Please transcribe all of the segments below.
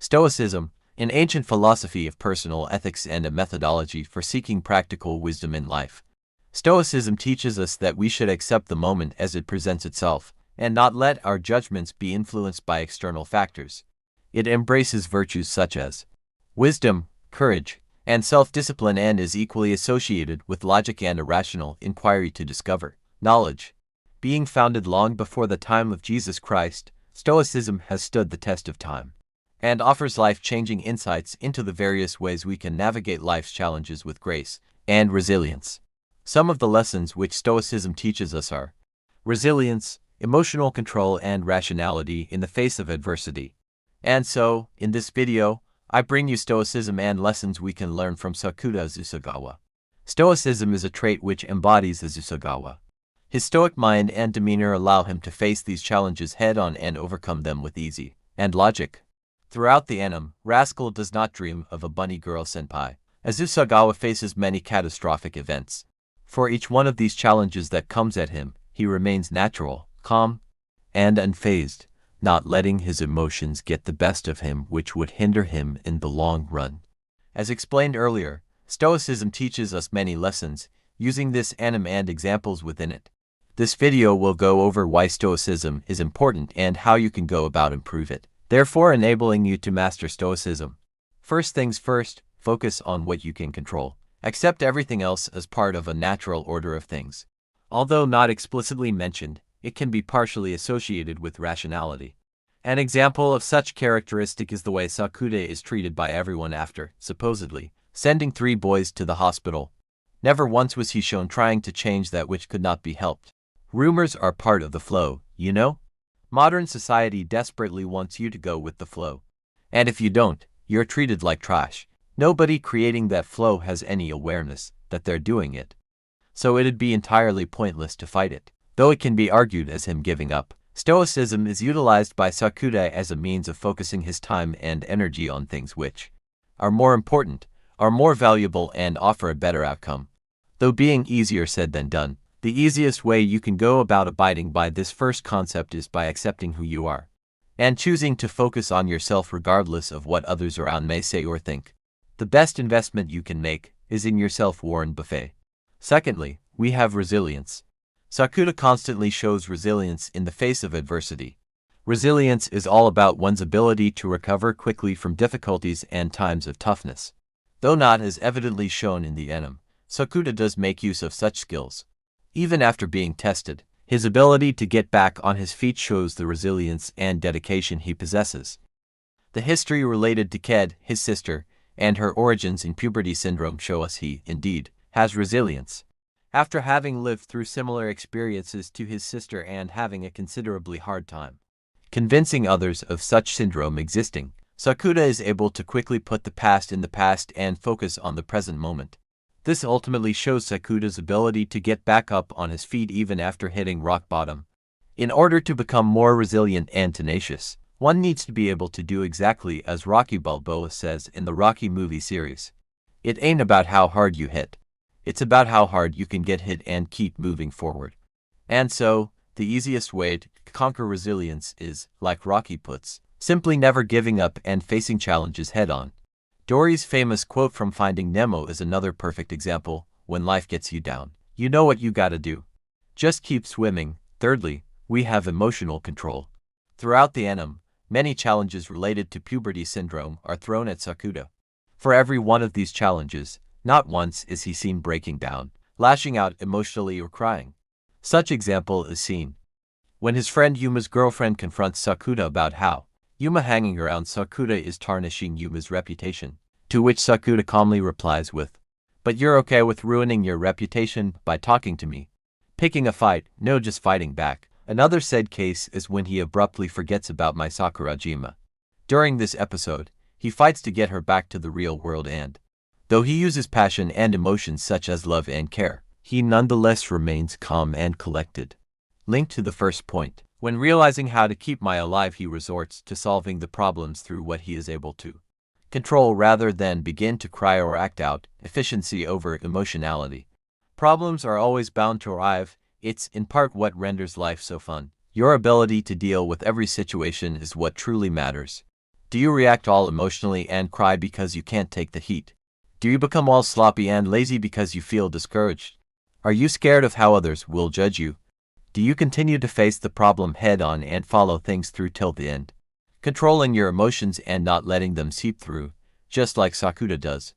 Stoicism, an ancient philosophy of personal ethics and a methodology for seeking practical wisdom in life. Stoicism teaches us that we should accept the moment as it presents itself, and not let our judgments be influenced by external factors. It embraces virtues such as wisdom, courage, and self-discipline, and is equally associated with logic and a rational inquiry to discover knowledge. Being founded long before the time of Jesus Christ, Stoicism has stood the test of time and offers life-changing insights into the various ways we can navigate life's challenges with grace and resilience. Some of the lessons which Stoicism teaches us are resilience, emotional control, and rationality in the face of adversity. And so, in this video, I bring you Stoicism and lessons we can learn from Sakuta Azusagawa. Stoicism is a trait which embodies Azusagawa. His stoic mind and demeanor allow him to face these challenges head-on and overcome them with ease and logic. Throughout the anime, Rascal does not dream of a bunny girl senpai. Azusagawa faces many catastrophic events. For each one of these challenges that comes at him, he remains natural, calm, and unfazed, not letting his emotions get the best of him, which would hinder him in the long run. As explained earlier, Stoicism teaches us many lessons, using this anime and examples within it. This video will go over why Stoicism is important and how you can go about improve it, therefore enabling you to master Stoicism. First things first, focus on what you can control. Accept everything else as part of a natural order of things. Although not explicitly mentioned, it can be partially associated with rationality. An example of such characteristic is the way Sakuta is treated by everyone after, supposedly, sending 3 boys to the hospital. Never once was he shown trying to change that which could not be helped. Rumors are part of the flow, you know? Modern society desperately wants you to go with the flow. And if you don't, you're treated like trash. Nobody creating that flow has any awareness that they're doing it. So it'd be entirely pointless to fight it, though it can be argued as him giving up. Stoicism is utilized by Sakuta as a means of focusing his time and energy on things which are more important, are more valuable, and offer a better outcome. Though being easier said than done, the easiest way you can go about abiding by this first concept is by accepting who you are, and choosing to focus on yourself regardless of what others around may say or think. The best investment you can make is in yourself, Warren Buffett. Secondly, we have resilience. Sakuta constantly shows resilience in the face of adversity. Resilience is all about one's ability to recover quickly from difficulties and times of toughness. Though not as evidently shown in the anime, Sakuta does make use of such skills. Even after being tested, his ability to get back on his feet shows the resilience and dedication he possesses. The history related to Ked, his sister, and her origins in puberty syndrome show us he, indeed, has resilience. After having lived through similar experiences to his sister and having a considerably hard time convincing others of such syndrome existing, Sakuta is able to quickly put the past in the past and focus on the present moment. This ultimately shows Sakuta's ability to get back up on his feet even after hitting rock bottom. In order to become more resilient and tenacious, one needs to be able to do exactly as Rocky Balboa says in the Rocky movie series. It ain't about how hard you hit. It's about how hard you can get hit and keep moving forward. And so, the easiest way to conquer resilience is, like Rocky puts, simply never giving up and facing challenges head-on. Dory's famous quote from Finding Nemo is another perfect example. When life gets you down, you know what you gotta do. Just keep swimming. Thirdly, we have emotional control. Throughout the anime, many challenges related to puberty syndrome are thrown at Sakuta. For every one of these challenges, not once is he seen breaking down, lashing out emotionally, or crying. Such example is seen when his friend Yuma's girlfriend confronts Sakuta about how Yuma hanging around Sakuta is tarnishing Yuma's reputation, to which Sakuta calmly replies with, "But you're okay with ruining your reputation by talking to me? Picking a fight, no, just fighting back." Another said case is when he abruptly forgets about Mai Sakurajima. During this episode, he fights to get her back to the real world, and though he uses passion and emotions such as love and care, he nonetheless remains calm and collected. Linked to the first point, when realizing how to keep Mai alive, he resorts to solving the problems through what he is able to control rather than begin to cry or act out, efficiency over emotionality. Problems are always bound to arrive. It's in part what renders life so fun. Your ability to deal with every situation is what truly matters. Do you react all emotionally and cry because you can't take the heat? Do you become all sloppy and lazy because you feel discouraged? Are you scared of how others will judge you? Do you continue to face the problem head-on and follow things through till the end, controlling your emotions and not letting them seep through, just like Sakuta does?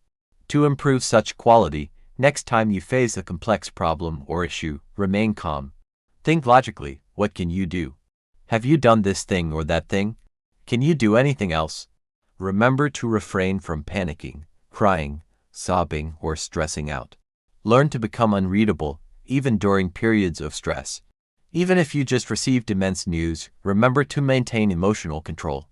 To improve such quality, next time you face a complex problem or issue, remain calm. Think logically, what can you do? Have you done this thing or that thing? Can you do anything else? Remember to refrain from panicking, crying, sobbing, or stressing out. Learn to become unreadable, even during periods of stress. Even if you just received immense news, remember to maintain emotional control.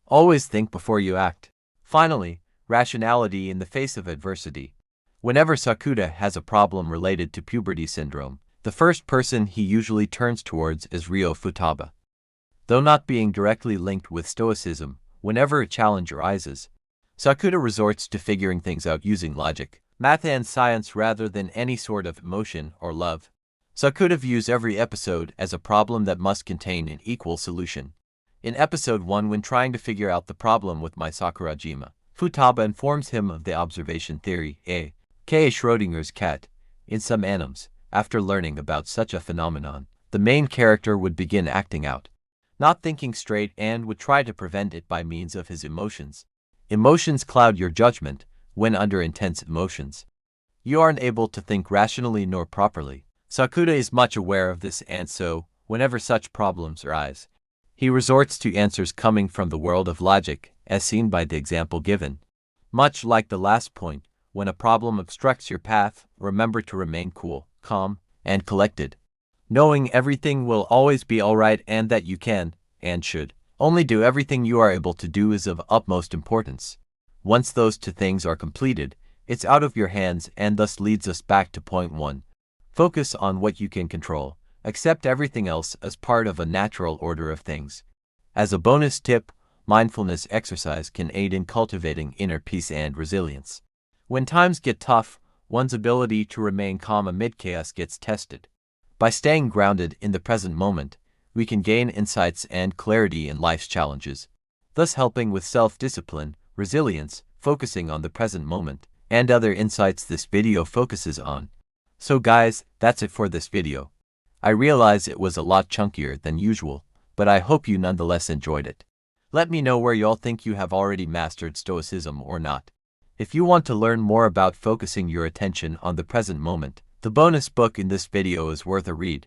Always think before you act. Finally, rationality in the face of adversity. Whenever Sakuta has a problem related to puberty syndrome, the first person he usually turns towards is Ryo Futaba. Though not being directly linked with Stoicism, whenever a challenge arises, Sakuta resorts to figuring things out using logic, math and science rather than any sort of emotion or love. Sakuta views every episode as a problem that must contain an equal solution. In episode 1, when trying to figure out the problem with my Sakurajima, Futaba informs him of the observation theory, aka Schrodinger's cat. In some animes, after learning about such a phenomenon, the main character would begin acting out, not thinking straight, and would try to prevent it by means of his emotions. Emotions cloud your judgment. When under intense emotions, you aren't able to think rationally nor properly. Sakuta is much aware of this, and so, whenever such problems arise, he resorts to answers coming from the world of logic, as seen by the example given. Much like the last point, when a problem obstructs your path, remember to remain cool, calm, and collected, knowing everything will always be alright and that you can, and should, only do everything you are able to do is of utmost importance. Once those two things are completed, it's out of your hands, and thus leads us back to point 1. Focus on what you can control. Accept everything else as part of a natural order of things. As a bonus tip, mindfulness exercise can aid in cultivating inner peace and resilience. When times get tough, one's ability to remain calm amid chaos gets tested. By staying grounded in the present moment, we can gain insights and clarity in life's challenges, thus helping with self-discipline, resilience, focusing on the present moment, and other insights this video focuses on. So guys, that's it for this video. I realize it was a lot chunkier than usual, but I hope you nonetheless enjoyed it. Let me know where y'all think you have already mastered Stoicism or not. If you want to learn more about focusing your attention on the present moment, the bonus book in this video is worth a read.